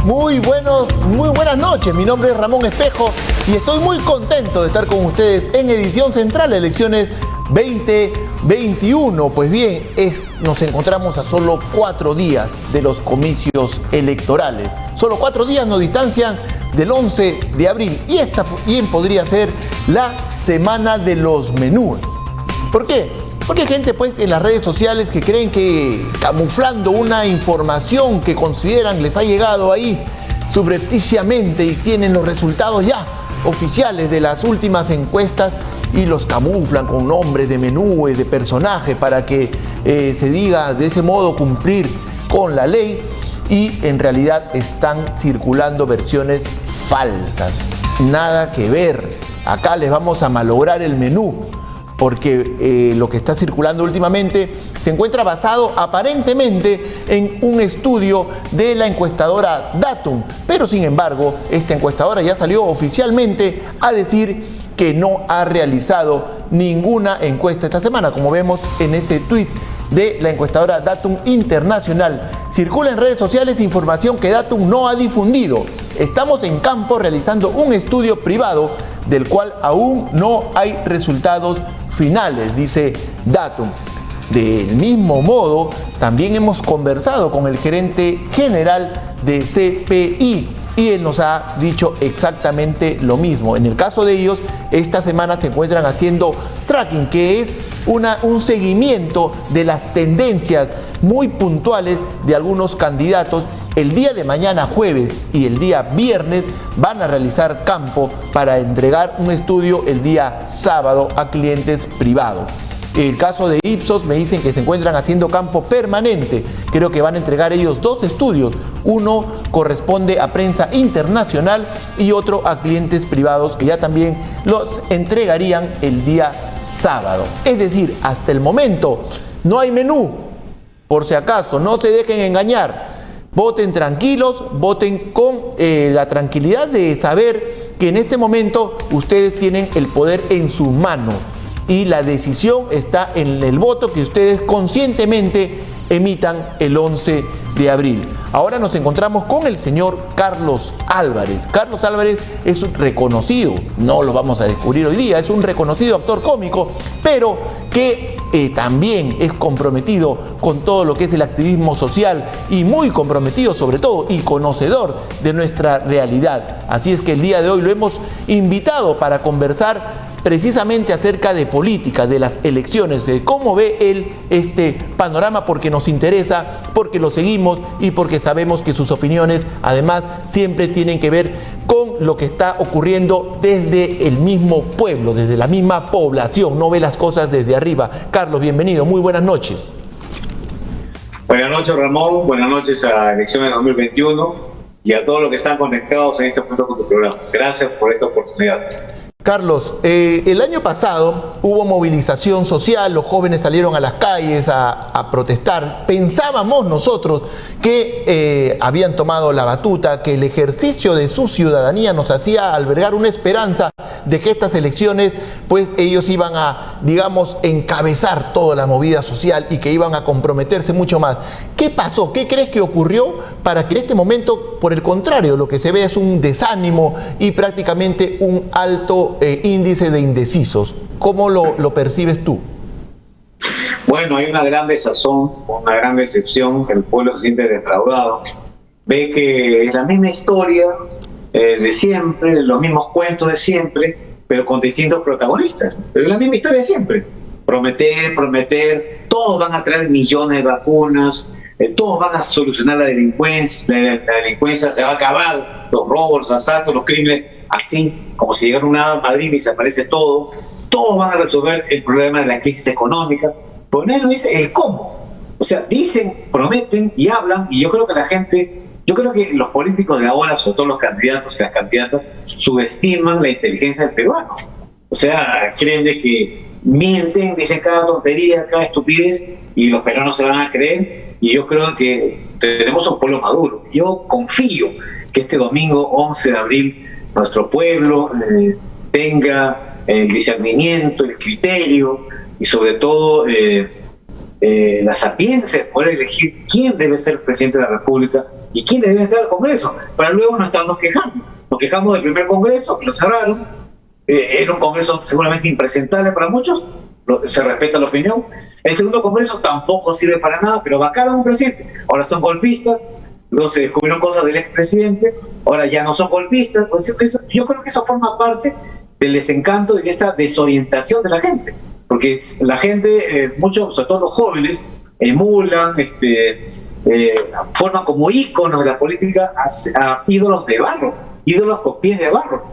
Muy buenas noches. Mi nombre es Ramón Espejo y estoy muy contento de estar con ustedes en Edición Central, elecciones 2021. Pues bien, nos encontramos a solo 4 días de los comicios electorales. Solo 4 días nos distancian del 11 de abril y esta bien podría ser la semana de los menús. ¿Por qué? Porque hay gente pues en las redes sociales que creen que camuflando una información que consideran les ha llegado ahí subrepticiamente y tienen los resultados ya oficiales de las últimas encuestas y los camuflan con nombres de menúes, de personajes para que se diga de ese modo cumplir con la ley, y en realidad están circulando versiones falsas. Nada que ver. Acá les vamos a malograr el menú, porque lo que está circulando últimamente se encuentra basado aparentemente en un estudio de la encuestadora Datum, pero sin embargo esta encuestadora ya salió oficialmente a decir que no ha realizado ninguna encuesta esta semana, como vemos en este tuit de la encuestadora Datum Internacional. Circula en redes sociales información que Datum no ha difundido. Estamos en campo realizando un estudio privado del cual aún no hay resultados finales, dice Datum. Del mismo modo, también hemos conversado con el gerente general de CPI y él nos ha dicho exactamente lo mismo. En el caso de ellos, esta semana se encuentran haciendo tracking, que es un seguimiento de las tendencias muy puntuales de algunos candidatos. El día de mañana, jueves, y el día viernes van a realizar campo para entregar un estudio el día sábado a clientes privados. El caso de Ipsos me dicen que se encuentran haciendo campo permanente. Creo que van a entregar ellos 2 estudios. Uno corresponde a prensa internacional y otro a clientes privados, que ya también los entregarían el día sábado. Es decir, hasta el momento no hay menú. Por si acaso, no se dejen engañar. Voten tranquilos, voten con la tranquilidad de saber que en este momento ustedes tienen el poder en sus manos y la decisión está en el voto que ustedes conscientemente emitan el 11 de abril. Ahora nos encontramos con el señor Carlos Álvarez. Carlos Álvarez es un reconocido, no lo vamos a descubrir hoy día, es un reconocido actor cómico, pero que también es comprometido con todo lo que es el activismo social y muy comprometido sobre todo y conocedor de nuestra realidad. Así es que el día de hoy lo hemos invitado para conversar precisamente acerca de política, de las elecciones, de cómo ve él este panorama, porque nos interesa, porque lo seguimos y porque sabemos que sus opiniones además siempre tienen que ver con lo que está ocurriendo desde el mismo pueblo, desde la misma población, no ve las cosas desde arriba. Carlos, bienvenido, muy buenas noches. Buenas noches, Ramón, buenas noches a Elecciones 2021 y a todos los que están conectados en este punto con tu programa. Gracias por esta oportunidad. Carlos, el año pasado hubo movilización social, los jóvenes salieron a las calles a protestar. Pensábamos nosotros que habían tomado la batuta, que el ejercicio de su ciudadanía nos hacía albergar una esperanza de que estas elecciones, pues ellos iban a, digamos, encabezar toda la movida social y que iban a comprometerse mucho más. ¿Qué pasó? ¿Qué crees que ocurrió para que en este momento, por el contrario, lo que se ve es un desánimo y prácticamente un alto índice de indecisos? ¿Cómo lo percibes tú? Bueno, hay una gran desazón, una gran decepción, el pueblo se siente defraudado, ve que es la misma historia de siempre, los mismos cuentos de siempre, pero con distintos protagonistas, pero es la misma historia de siempre. Prometer, todos van a traer millones de vacunas, todos van a solucionar la delincuencia se va a acabar, los robos, los asaltos, los crímenes, así como si llegara una hada a Madrid y desaparece todo. Todos van a resolver el problema de la crisis económica, pero nadie nos dice el cómo. O sea, dicen, prometen y hablan, y yo creo que los políticos de ahora, sobre todo los candidatos y las candidatas, subestiman la inteligencia del peruano. O sea, creen de que mienten, dicen cada tontería, cada estupidez, y los peruanos se van a creer, y yo creo que tenemos un pueblo maduro. Yo confío que este domingo 11 de abril nuestro pueblo tenga el discernimiento, el criterio y sobre todo la sapiencia de poder elegir quién debe ser presidente de la República y quiénes deben estar en el Congreso, para luego no estarnos quejando. Nos quejamos del primer Congreso, que lo cerraron, era un Congreso seguramente impresentable para muchos, se respeta la opinión. El segundo Congreso tampoco sirve para nada, pero vacaron a un presidente. Ahora son golpistas, luego se descubrieron cosas del expresidente, ahora ya no son golpistas. Pues yo creo que eso forma parte del desencanto y de esta desorientación de la gente, porque la gente, muchos, sobre todo los jóvenes, emulan, forman como íconos de la política a ídolos de barro, ídolos con pies de barro.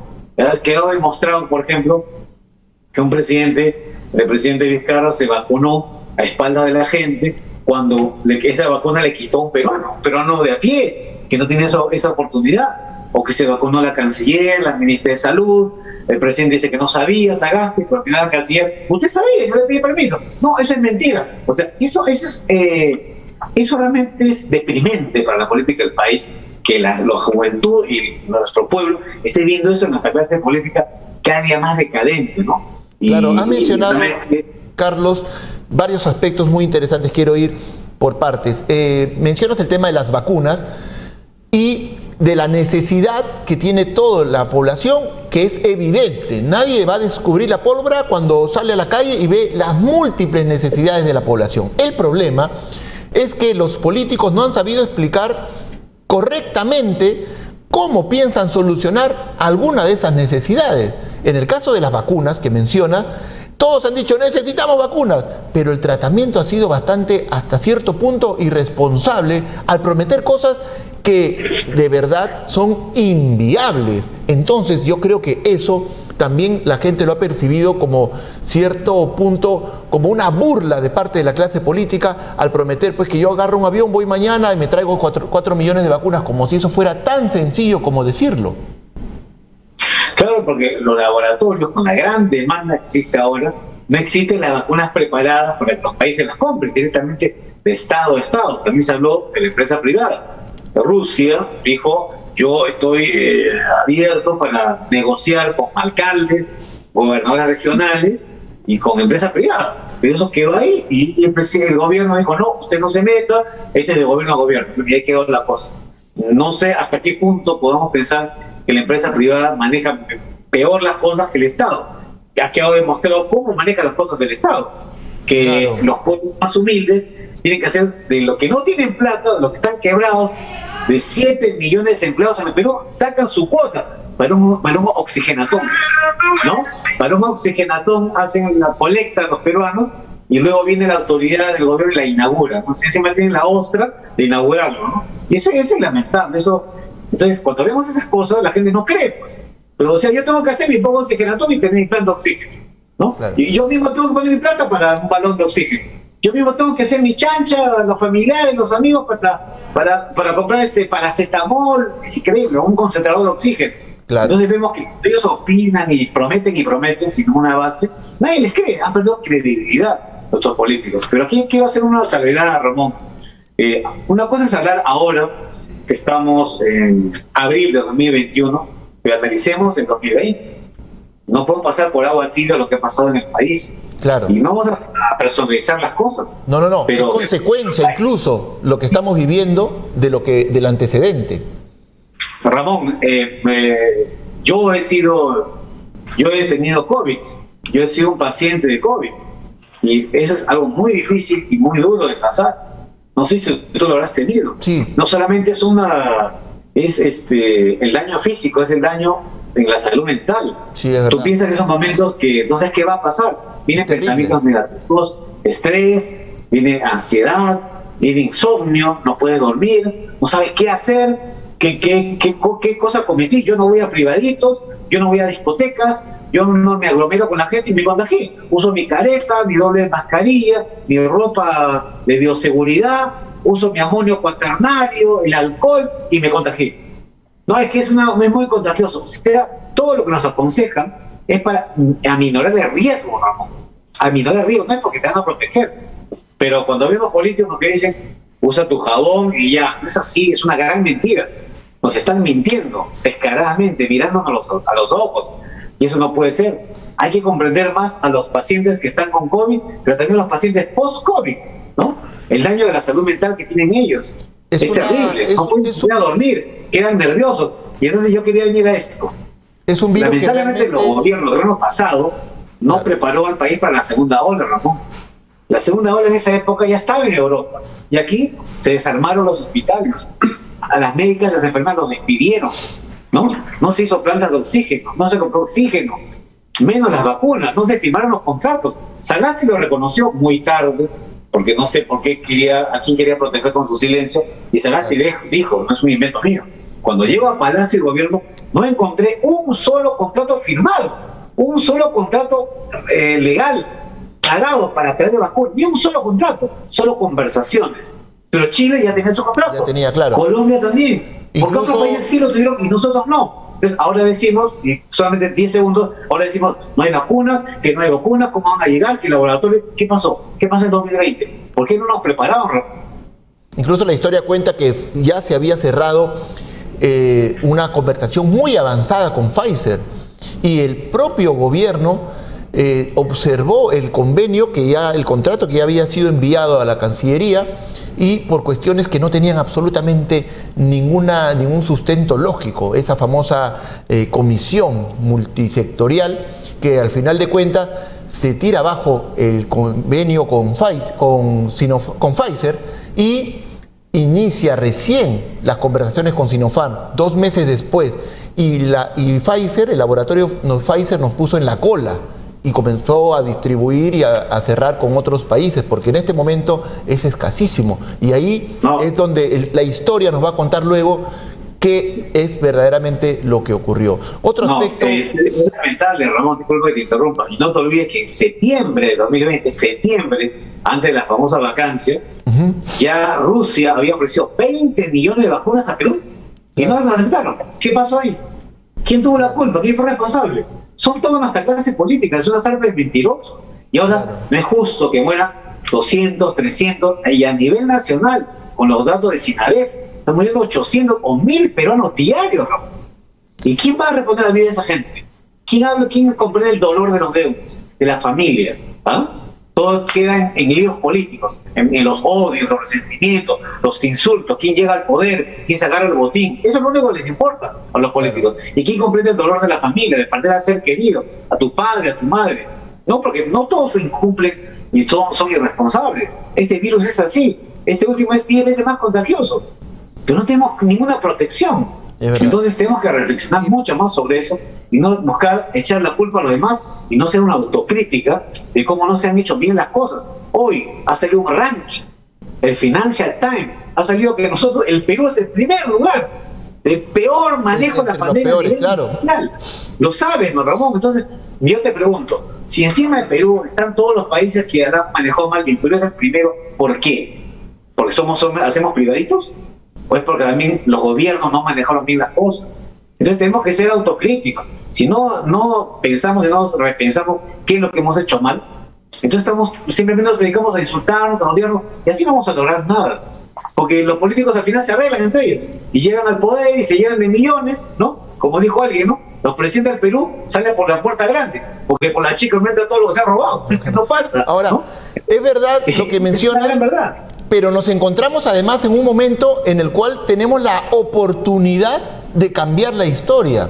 Quedó demostrado, por ejemplo, que el presidente Vizcarra se vacunó a espaldas de la gente cuando esa vacuna le quitó un peruano de a pie, que no tiene esa oportunidad, o que se vacunó la canciller, la ministra de Salud. El presidente dice que no sabía, Sagasti, pero al final la canciller, usted sabía, yo le pedí permiso. No, eso es mentira. O sea, eso realmente es deprimente para la política del país, que la juventud y nuestro pueblo esté viendo eso en nuestra clase política cada día más decadente, ¿no? Claro, ha mencionado, Carlos, varios aspectos muy interesantes, quiero ir por partes. Mencionas el tema de las vacunas y de la necesidad que tiene toda la población, que es evidente. Nadie va a descubrir la pólvora cuando sale a la calle y ve las múltiples necesidades de la población. El problema es que los políticos no han sabido explicar correctamente cómo piensan solucionar alguna de esas necesidades. En el caso de las vacunas que menciona, todos han dicho necesitamos vacunas, pero el tratamiento ha sido bastante, hasta cierto punto, irresponsable al prometer cosas que de verdad son inviables. Entonces yo creo que eso también la gente lo ha percibido como cierto punto, como una burla de parte de la clase política al prometer pues que yo agarro un avión, voy mañana y me traigo 4 millones de vacunas, como si eso fuera tan sencillo como decirlo. Claro, porque los laboratorios, con la gran demanda que existe ahora, no existen las vacunas preparadas para que los países las compren directamente de Estado a Estado. También se habló de la empresa privada. Rusia dijo, yo estoy abierto para negociar con alcaldes, gobernadores regionales y con empresas privadas. Pero eso quedó ahí y el gobierno dijo, no, usted no se meta, este es de gobierno a gobierno. Y ahí quedó la cosa. No sé hasta qué punto podemos pensar que la empresa privada maneja peor las cosas que el Estado. Ha quedado demostrado cómo maneja las cosas el Estado. Que claro, los pueblos más humildes tienen que hacer de lo que no tienen plata, de los que están quebrados, de 7 millones de empleados en el Perú, sacan su cuota para un oxigenatón, ¿no? Para un oxigenatón hacen la colecta a los peruanos y luego viene la autoridad del gobierno y la inaugura, ¿no? Se mantiene la ostra de inaugurarlo, ¿no? Y eso es lamentable, eso. Entonces, cuando vemos esas cosas, la gente no cree, pues. Pero, o sea, yo tengo que hacer mi poco oxigenatón y tener mi plan de oxígeno, ¿no? Claro. Y yo mismo tengo que poner mi plata para un balón de oxígeno. Yo mismo tengo que hacer mi chancha, los familiares, los amigos, para comprar paracetamol, es increíble, un concentrador de oxígeno. Claro. Entonces vemos que ellos opinan y prometen sin ninguna base. Nadie les cree, han perdido credibilidad nuestros políticos. Pero aquí quiero hacer una salvedad, Ramón. Una cosa es hablar ahora, que estamos en abril de 2021, pero analicemos en 2020. No podemos pasar por agua tibia lo que ha pasado en el país. Claro. Y no vamos a personalizar las cosas. No. Pero es consecuencia incluso lo que estamos viviendo del antecedente. Ramón, yo he tenido COVID. Yo he sido un paciente de COVID. Y eso es algo muy difícil y muy duro de pasar. No sé si tú lo habrás tenido. Sí. No solamente es el daño físico, es el daño en la salud mental. Sí, es verdad. Tú piensas en esos momentos que no sabes qué va a pasar. Vienen pensamientos negativos, estrés, viene ansiedad, viene insomnio, no puedes dormir, no sabes qué hacer, qué cosa cometí. Yo no voy a privaditos, yo no voy a discotecas, yo no me aglomero con la gente y me contagié. Uso mi careta, mi doble mascarilla, mi ropa de bioseguridad, uso mi amonio cuaternario, el alcohol y me contagié. No, es que es muy contagioso. O sea, todo lo que nos aconsejan es para aminorar el riesgo, Ramón. Aminorar el riesgo, no es porque te van a proteger. Pero cuando vemos políticos que dicen, usa tu jabón y ya, no es así, es una gran mentira. Nos están mintiendo descaradamente, mirándonos a los ojos. Y eso no puede ser. Hay que comprender más a los pacientes que están con COVID, pero también a los pacientes post-COVID, ¿no? El daño de la salud mental que tienen ellos. Es terrible, no pueden ir a dormir, quedan nerviosos. Y entonces yo quería venir a esto. Es un virus Lamentablemente los gobiernos pasados no preparó al país para la segunda ola, Ramón. La segunda ola en esa época ya estaba en Europa. Y aquí se desarmaron los hospitales. A las médicas y a las enfermeras los despidieron. No se hizo plantas de oxígeno, no se compró oxígeno, menos las vacunas, no se firmaron los contratos. Sagasti lo reconoció muy tarde, porque no sé por qué a quién quería proteger con su silencio, y Sagasti dijo, no es un invento mío. Cuando llego a Palacio y Gobierno, no encontré un solo contrato firmado, un solo contrato legal, pagado para traer vacunas, ni un solo contrato, solo conversaciones. Pero Chile ya tenía su contrato. Ya tenía, claro. Colombia también. Porque otros países sí lo tuvieron y nosotros no. Entonces ahora decimos, y solamente 10 segundos, ahora decimos, no hay vacunas, que no hay vacunas, ¿cómo van a llegar? ¿Qué laboratorio? ¿Qué pasó? ¿Qué pasó en 2020? ¿Por qué no nos prepararon? Incluso la historia cuenta que ya se había cerrado una conversación muy avanzada con Pfizer y el propio gobierno observó el convenio, el contrato que ya había sido enviado a la Cancillería, y por cuestiones que no tenían absolutamente ningún sustento lógico, esa famosa comisión multisectorial que al final de cuentas se tira abajo el convenio con Pfizer y inicia recién las conversaciones con Sinopharm 2 meses después, y Pfizer, el laboratorio Pfizer nos puso en la cola y comenzó a distribuir y a cerrar con otros países, porque en este momento es escasísimo. Y ahí es donde la historia nos va a contar luego qué es verdaderamente lo que ocurrió. Otro aspecto... Es lamentable, Ramón, disculpa que te interrumpa. Y no te olvides que en septiembre de 2020, antes de la famosa vacancia, ya Rusia había ofrecido 20 millones de vacunas a Perú y no las aceptaron. ¿Qué pasó ahí? ¿Quién tuvo la culpa? ¿Quién fue responsable? Son todas nuestra clase política, es una sarta de mentirosos. Y ahora no es justo que mueran 200, 300, y a nivel nacional, con los datos de SINADEF, están muriendo 800 o 1000 peruanos diarios, ¿no? ¿Y quién va a responder a la vida de esa gente? ¿Quién comprende el dolor de los deudos, de la familia? Todos quedan en líos políticos, en los odios, los resentimientos, los insultos, quién llega al poder, quién se agarra el botín. Eso es lo único que les importa a los políticos. ¿Y quién comprende el dolor de la familia, de perder al ser querido, a tu padre, a tu madre? No, porque no todos se incumplen y todos son irresponsables. Este virus es así. Este último es 10 veces más contagioso. Pero no tenemos ninguna protección. Entonces tenemos que reflexionar mucho más sobre eso y no buscar echar la culpa a los demás y no ser una autocrítica de cómo no se han hecho bien las cosas. Hoy ha salido un ranking, el Financial Times, ha salido que el Perú es el primer lugar de peor manejo de la pandemia. Peores, claro. Lo sabes, ¿no, Ramón? Entonces yo te pregunto, si encima de Perú están todos los países que han manejado mal y el Perú es el primero, ¿por qué? ¿Porque hacemos privaditos? ¿O es porque también los gobiernos no manejaron bien las cosas? Entonces tenemos que ser autocríticos. Si no pensamos y no repensamos qué es lo que hemos hecho mal, entonces simplemente nos dedicamos a insultarnos, a odiarnos, y así no vamos a lograr nada. Porque los políticos al final se arreglan entre ellos y llegan al poder y se llenan de millones, ¿no? Como dijo alguien, ¿no? Los presidentes del Perú salen por la puerta grande, porque por la chica no entra todo lo que se ha robado. No pasa. Ahora, ¿no? Es verdad lo que mencionas. Es verdad. Pero nos encontramos además en un momento en el cual tenemos la oportunidad de cambiar la historia,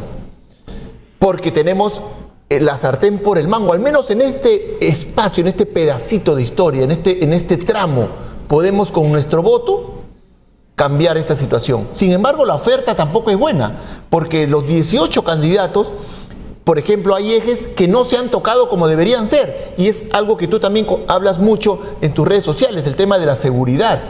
porque tenemos la sartén por el mango, al menos en este espacio, en este pedacito de historia, en este tramo, podemos con nuestro voto cambiar esta situación. Sin embargo, la oferta tampoco es buena, porque los 18 candidatos, por ejemplo, hay ejes que no se han tocado como deberían ser, y es algo que tú también hablas mucho en tus redes sociales, el tema de la seguridad.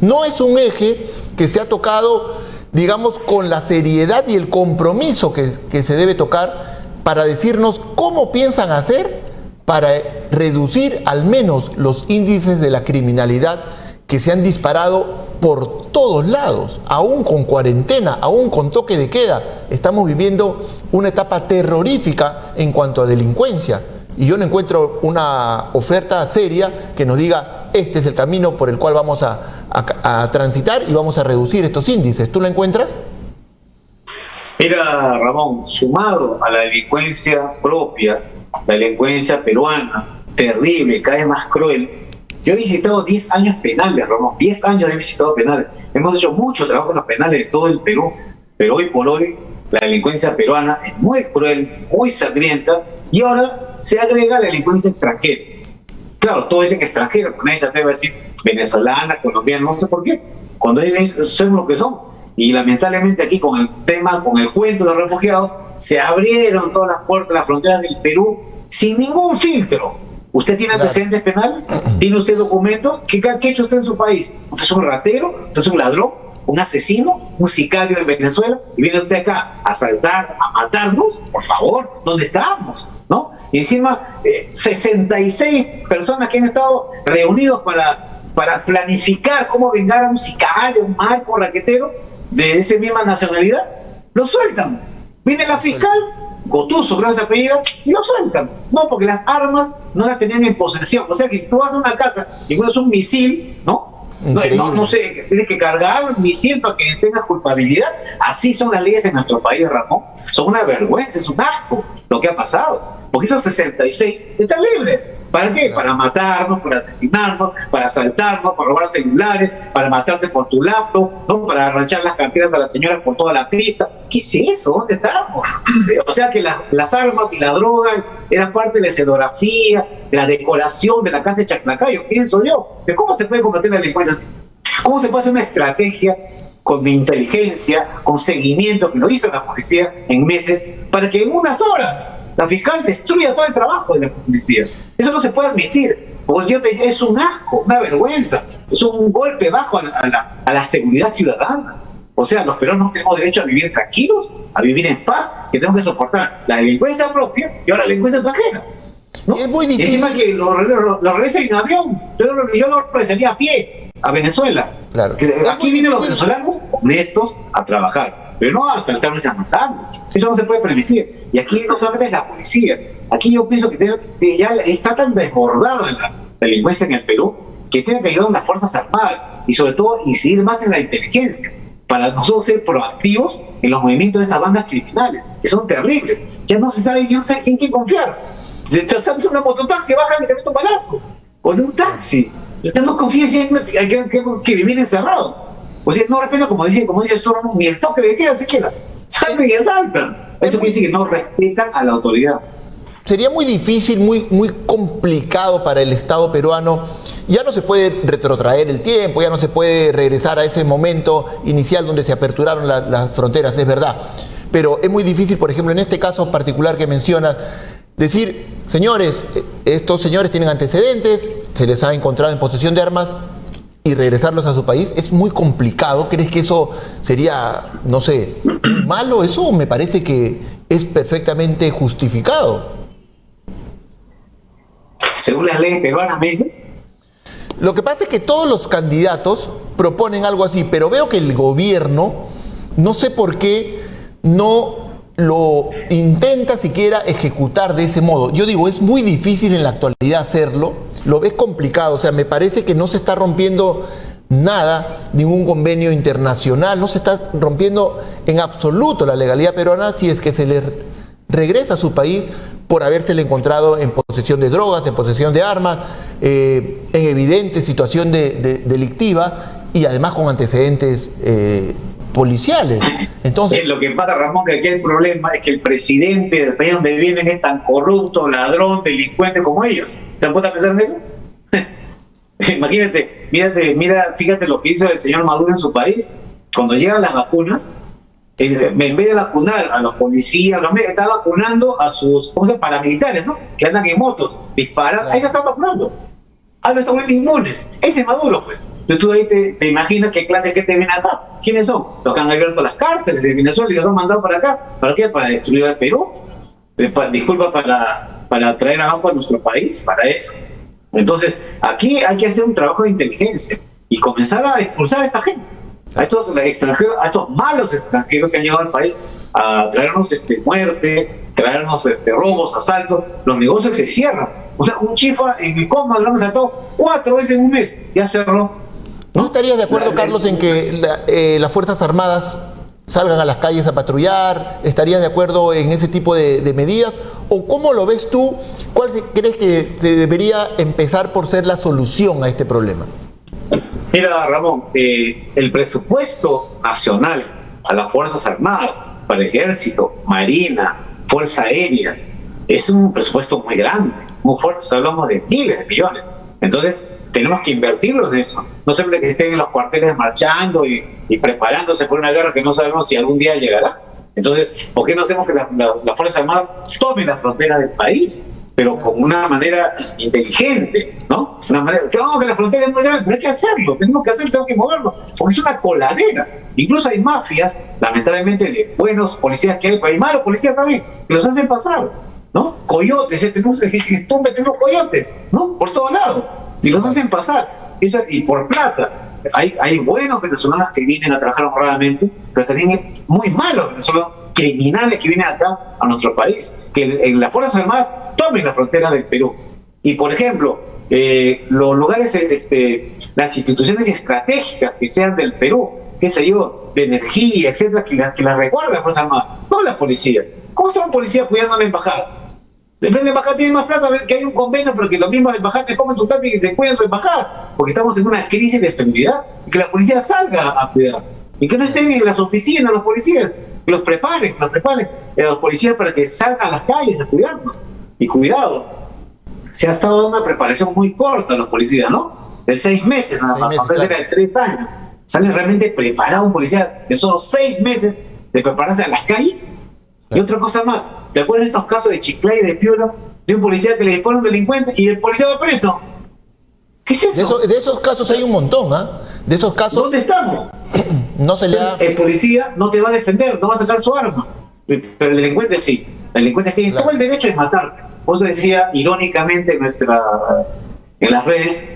No es un eje que se ha tocado, digamos, con la seriedad y el compromiso que se debe tocar para decirnos cómo piensan hacer para reducir al menos los índices de la criminalidad que se han disparado por todos lados, aún con cuarentena, aún con toque de queda. Estamos viviendo una etapa terrorífica en cuanto a delincuencia, y yo no encuentro una oferta seria que nos diga este es el camino por el cual vamos a transitar y vamos a reducir estos índices. ¿Tú la encuentras? Mira, Ramón, sumado a la delincuencia propia, la delincuencia peruana, terrible, cada vez más cruel, Yo he visitado 10 años penales, Ramón, 10 años he visitado penales. Hemos hecho mucho trabajo en los penales de todo el Perú, pero hoy por hoy la delincuencia peruana es muy cruel, muy sangrienta, y ahora se agrega la delincuencia extranjera. Claro, todos dicen extranjera, pero nadie se atreve a decir venezolana, colombiana, no sé por qué, cuando ellos son lo que son. Y lamentablemente aquí con el tema, con el cuento de los refugiados, se abrieron todas las puertas, las fronteras del Perú sin ningún filtro. ¿Usted tiene antecedentes penales? ¿Tiene usted documentos? ¿Qué ha hecho usted en su país? ¿Usted es un ratero? ¿Usted es un ladrón? ¿Un asesino? ¿Un sicario de Venezuela? ¿Y viene usted acá a asaltar, a matarnos? Por favor, ¿dónde estamos? ¿No? Y encima, 66 personas que han estado reunidos para planificar cómo vengar a un sicario, un marco, raquetero de esa misma nacionalidad, lo sueltan. Viene la fiscal, Gotuso, creo que se apellida, y lo sueltan. No, porque las armas no las tenían en posesión. O sea que si tú vas a una casa y encuentras un misil, ¿no? No sé, tienes que cargar un misil para que tengas culpabilidad. Así son las leyes en nuestro país, Ramón. Son una vergüenza, es un asco lo que ha pasado. Porque esos 66 están libres. ¿Para qué? Para matarnos, para asesinarnos, para asaltarnos, para robar celulares, para matarte por tu laptop, ¿no? Para arranchar las carteras a las señoras por toda la pista. ¿Qué es eso? ¿Dónde estamos? O sea que las armas y la droga eran parte de la escenografía, de la decoración de la casa de Chaclacayo, pienso yo. ¿De cómo se puede combatir la delincuencia así? ¿Cómo se puede hacer una estrategia con inteligencia, con seguimiento, que lo hizo la policía en meses, para que en unas horas la fiscal destruya todo el trabajo de la policía? Eso no se puede admitir. Porque yo te decía, es un asco, una vergüenza, es un golpe bajo a la seguridad ciudadana. O sea, los peruanos tenemos derecho a vivir tranquilos, a vivir en paz, que tenemos que soportar la delincuencia propia y ahora la delincuencia extranjera, ¿no? Es muy difícil. Y encima que lo regresen en avión, yo lo regresaría a pie a Venezuela. Claro. Aquí vienen los venezolanos honestos a trabajar, pero no a asaltarnos y a matarnos. Eso no se puede permitir. Y aquí no solamente es la policía. Aquí yo pienso que ya está tan desbordada la delincuencia en el Perú que tiene que ayudar a las Fuerzas Armadas y sobre todo incidir más en la inteligencia para nosotros ser proactivos en los movimientos de estas bandas criminales, que son terribles. Ya no se sabe, yo no sé en quién confiar. Te sales una mototaxi, bajan y te meten un balazo. O de un taxi. Usted no confía en que vivir encerrado. O sea, no respetan, como dices tú, ni el toque de queda siquiera. Salen y asaltan. Eso quiere decir que no respetan a la autoridad. Sería muy difícil, muy complicado para el Estado peruano. Ya no se puede retrotraer el tiempo, ya no se puede regresar a ese momento inicial donde se aperturaron las fronteras, es verdad. Pero es muy difícil, por ejemplo, en este caso particular que mencionas, decir, señores, estos señores tienen antecedentes, se les ha encontrado en posesión de armas y regresarlos a su país. Es muy complicado. ¿Crees que eso sería, no sé, malo? Eso me parece que es perfectamente justificado. Según las leyes peruanas, ¿me dices? Lo que pasa es que todos los candidatos proponen algo así, pero veo que el gobierno, no sé por qué, no lo intenta siquiera ejecutar de ese modo. Yo digo, es muy difícil en la actualidad hacerlo, lo ves complicado, o sea, me parece que no se está rompiendo nada, ningún convenio internacional, no se está rompiendo en absoluto la legalidad peruana si es que se le regresa a su país por habérsele encontrado en posesión de drogas, en posesión de armas, en evidente situación delictiva y además con antecedentes policiales. Entonces, lo que pasa, Ramón, que aquí el problema es que el presidente del país donde viven es tan corrupto, ladrón, delincuente como ellos. ¿Te han puesto a pensar en eso? Imagínate, fíjate lo que hizo el señor Maduro en su país. Cuando llegan las vacunas, en vez de vacunar a los policías, está vacunando a sus paramilitares, ¿no? Que andan en motos, disparan, ahí lo están vacunando. Ahora están muy inmunes. Ese es Maduro, pues. Entonces tú ahí te imaginas qué clase de gente viene acá. ¿Quiénes son? Los que han abierto las cárceles de Venezuela y los han mandado para acá. ¿Para qué? Para destruir al Perú. Disculpa, para traer abajo a nuestro país, para eso. Entonces, aquí hay que hacer un trabajo de inteligencia y comenzar a expulsar a esta gente. A estos extranjeros, a estos malos extranjeros que han llegado al país a traernos muerte, traernos robos, asaltos. Los negocios se cierran. O sea, un chifa en el Cosmo lo han asaltado 4 veces en un mes, ya cerró. ¿No estarías de acuerdo, Carlos, en que las Fuerzas Armadas salgan a las calles a patrullar? ¿Estarías de acuerdo en ese tipo de medidas? ¿O cómo lo ves tú? ¿Cuál crees que se debería empezar por ser la solución a este problema? Mira, Ramón, el presupuesto nacional a las Fuerzas Armadas, para el Ejército, Marina, Fuerza Aérea, es un presupuesto muy grande, muy fuerte, hablamos de miles de millones. Entonces, tenemos que invertirlos en eso. No siempre que estén en los cuarteles marchando y preparándose por una guerra que no sabemos si algún día llegará. Entonces, ¿por qué no hacemos que las Fuerzas Armadas tomen la frontera del país, pero con una manera inteligente, ¿no? Una manera, claro que la frontera es muy grande, pero hay que hacerlo, tenemos que moverlo, porque es una coladera. Incluso hay mafias, lamentablemente, de buenos policías que hay, pero hay malos policías también, que los hacen pasar, ¿no? Coyotes, tenemos coyotes, ¿no? Por todos lados, y los hacen pasar, y por plata. Hay buenos venezolanos que vienen a trabajar honradamente, pero también hay muy malos venezolanos, criminales que vienen acá a nuestro país, que en las Fuerzas Armadas tomen la frontera del Perú. Y por ejemplo, los lugares, las instituciones estratégicas que sean del Perú, qué sé yo, de energía, etcétera, que las recuerden las Fuerzas Armadas, no la policía. ¿Cómo está un policía cuidando a la embajada? Depende de la embajada, tiene más plata, que hay un convenio, pero que los mismos de embajada te pongan su plata y que se cuiden su embajada, porque estamos en una crisis de seguridad, y que la policía salga a cuidar, y que no estén en las oficinas los policías, que los preparen a los policías para que salgan a las calles a cuidarnos. Y cuidado, se ha estado dando una preparación muy corta a los policías, ¿no? De 6 meses nada más, a veces era de 3 años. ¿Sale realmente preparado un policía de solo 6 meses de prepararse a las calles? Y otra cosa más, ¿te acuerdas de estos casos de Chiclayo y de Piura? De un policía que le dispara a un delincuente y el policía va preso. ¿Qué es eso? De esos casos hay un montón, ¿ah? De esos casos... ¿Dónde estamos? No se le da... El policía no te va a defender, no va a sacar su arma. Pero el delincuente sí. El delincuente tiene todo el derecho de matar. Por eso decía irónicamente en las redes,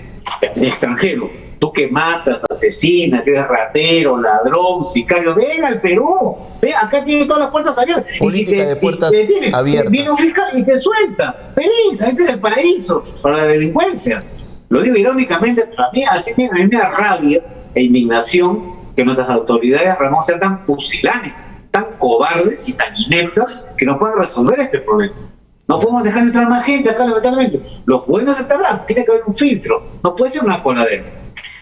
de extranjero, tú que matas, asesinas, que eres ratero, ladrón, sicario, ven al Perú, ven, acá tiene todas las puertas abiertas. Política de puertas abiertas. Viene un fiscal y te suelta. Feliz, este es el paraíso para la delincuencia. Lo digo irónicamente, pero a mí me da rabia e indignación que nuestras autoridades, Ramón, sean tan pusilánimes, tan cobardes y tan ineptas que no puedan resolver este problema. No podemos dejar entrar más gente acá, lamentablemente. Los buenos estarán, tiene que haber un filtro, no puede ser una coladera.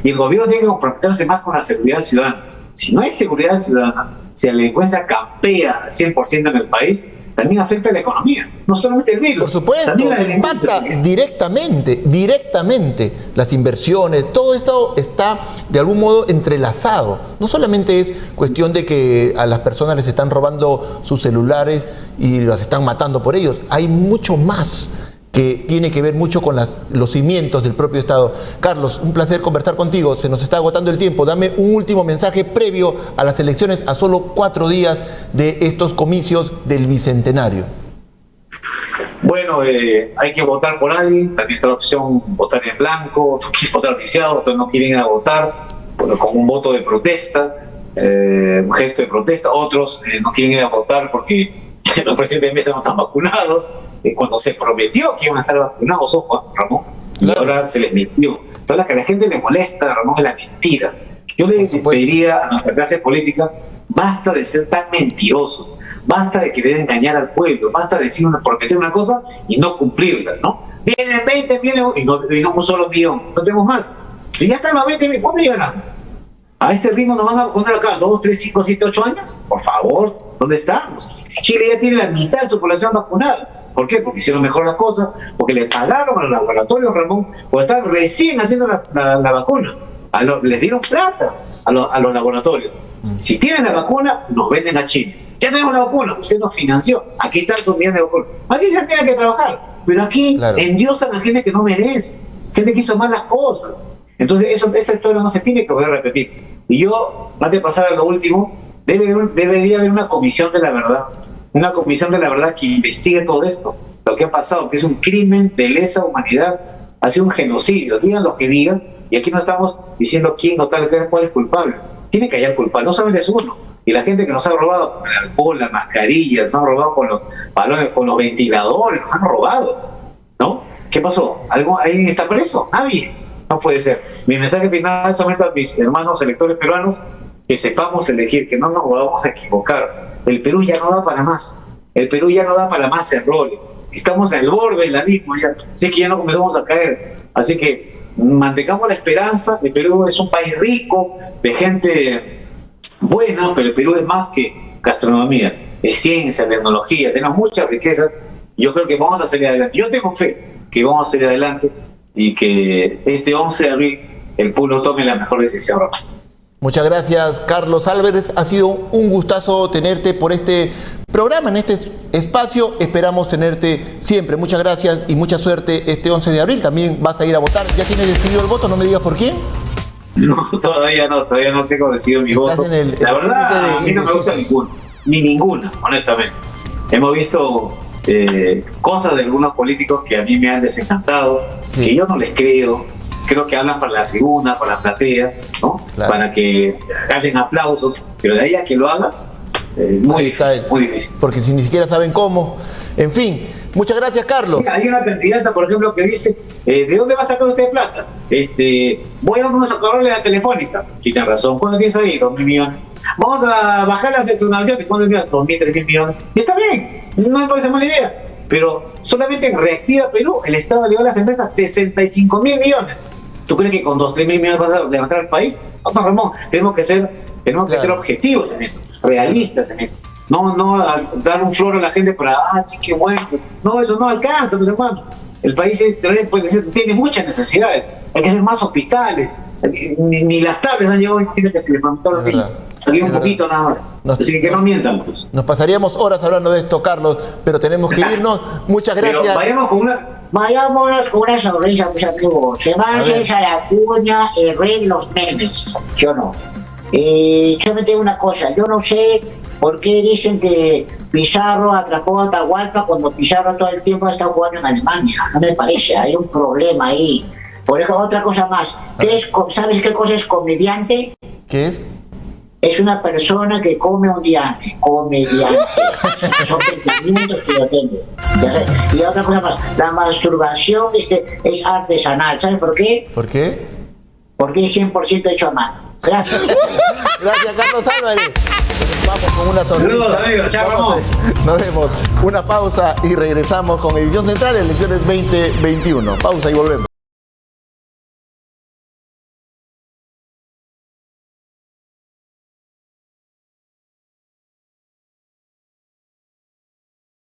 Y el gobierno tiene que comprometerse más con la seguridad ciudadana. Si no hay seguridad ciudadana, si la delincuencia campea al 100% en el país, también afecta a la economía, no solamente el virus. Por supuesto, impacta directamente las inversiones, todo esto está de algún modo entrelazado. No solamente es cuestión de que a las personas les están robando sus celulares y las están matando por ellos, hay mucho más que tiene que ver mucho con los cimientos del propio Estado. Carlos, un placer conversar contigo, se nos está agotando el tiempo. Dame un último mensaje previo a las elecciones, a solo 4 días de estos comicios del Bicentenario. Bueno, hay que votar por alguien, también está la opción votar en blanco, votar viciado, otros no quieren ir a votar, bueno, con un voto de protesta, un gesto de protesta, otros no quieren ir a votar porque los presidentes de mesa no están vacunados, cuando se prometió que iban a estar vacunados, ojo, Ramón, y ahora se les mintió. Entonces, lo que a la gente le molesta, Ramón, es la mentira. Yo le pediría a nuestra clase política, basta de ser tan mentirosos, basta de querer engañar al pueblo, basta de prometer una cosa y no cumplirla, ¿no? Vienen 20, y no un solo millón, no tenemos más. Y ya están los 20, ¿cuánto llegarán? ¿A este ritmo nos van a vacunar acá 2, 3, 5, 7, 8 años? Por favor, ¿dónde estamos? Chile ya tiene la mitad de su población vacunada. ¿Por qué? Porque hicieron mejor las cosas, porque le pagaron a los laboratorios, Ramón, porque están recién haciendo la vacuna. Les dieron plata a los laboratorios. Si tienen la vacuna, nos venden a Chile. Ya tenemos la vacuna, usted nos financió. Aquí están sus millones de vacunas. Así se tiene que trabajar. Pero aquí endiosan a gente que no merece, gente que hizo malas cosas. Entonces, esa historia no se tiene que volver a repetir. Y yo, antes de pasar a lo último, debería haber una comisión de la verdad. Una comisión de la verdad que investigue todo esto, lo que ha pasado, que es un crimen de lesa humanidad, ha sido un genocidio, digan lo que digan, y aquí no estamos diciendo quién o tal, cuál es culpable. Tiene que hallar culpable, no solamente es uno. Y la gente que nos ha robado con el alcohol, las mascarillas, nos han robado con los balones, con los ventiladores, nos han robado, ¿no? ¿Qué pasó? ¿Alguien está preso? Nadie. No puede ser. Mi mensaje final es solamente a mis hermanos electores peruanos, que sepamos elegir, que no nos vamos a equivocar. El Perú ya no da para más. el Perú ya no da para más errores. Estamos al borde del abismo ya, así que ya no comenzamos a caer. Así que mantengamos la esperanza. El Perú es un país rico, de gente buena, pero el Perú es más que gastronomía, es ciencia, tecnología, tenemos muchas riquezas. Yo creo que vamos a salir adelante. Yo tengo fe que vamos a salir adelante y que este 11 de abril el pueblo tome la mejor decisión. Muchas gracias, Carlos Álvarez. Ha sido un gustazo tenerte por este programa, en este espacio. Esperamos tenerte siempre. Muchas gracias y mucha suerte este 11 de abril. También vas a ir a votar. ¿Ya tienes decidido el voto? No me digas por quién. No, todavía no tengo decidido mi voto. La verdad, a mí no me gusta ninguna, honestamente. Hemos visto cosas de algunos políticos que a mí me han desencantado, que yo no les creo que hablan para la tribuna, para la platea, ¿no? Claro. Para que ganen aplausos, pero de ahí a que lo hagan, muy difícil. Porque si ni siquiera saben cómo. En fin, muchas gracias, Carlos. Hay una candidata, por ejemplo, que dice, ¿de dónde va a sacar usted plata? Voy a unos a cobrarle la telefónica. Y tiene razón, ¿cuánto tienes ahí? 2.000 millones. Vamos a bajar las exoneraciones, ¿cuánto tienes? 2.000, 3.000 millones. Y está bien, no me parece mala idea. Pero solamente en Reactiva Perú, el Estado le dio a las empresas 65.000 millones. ¿Tú crees que con 2.000, 3.000 millones vas a levantar el país? No, Ramón, tenemos que ser objetivos en eso, realistas en eso. No dar un flor a la gente para, sí, qué bueno. No, eso no alcanza, pues, hermano. El país tiene muchas necesidades. Hay que hacer más hospitales. Ni las tablas han llegado, tiene que se le preguntó a los niños. Salió un poquito nada más. Así que no mientan, pues. Nos pasaríamos horas hablando de esto, Carlos, pero tenemos que irnos. Muchas gracias. Pero vayámonos con una sonrisa, mis amigos. Se va a hacer la cuña, el rey de los memes. Yo no. Yo me tengo una cosa. Yo no sé por qué dicen que Pizarro atrapó a Atahualpa cuando Pizarro todo el tiempo ha estado jugando en Alemania. No me parece. Hay un problema ahí. Por ejemplo, otra cosa más. ¿Sabes qué cosa es comediante? ¿Qué es? Es una persona que come un diante. Comediante. Son pensamientos que yo tengo. Y otra cosa más. La masturbación es artesanal. ¿Sabes por qué? ¿Por qué? Porque es 100% hecho a mano. Gracias. Gracias, Carlos Álvarez. Vamos con una sonrisa. Saludos, amigos. Chao. Nos vemos. Una pausa y regresamos con Edición Central, elecciones 2021. Pausa y volvemos.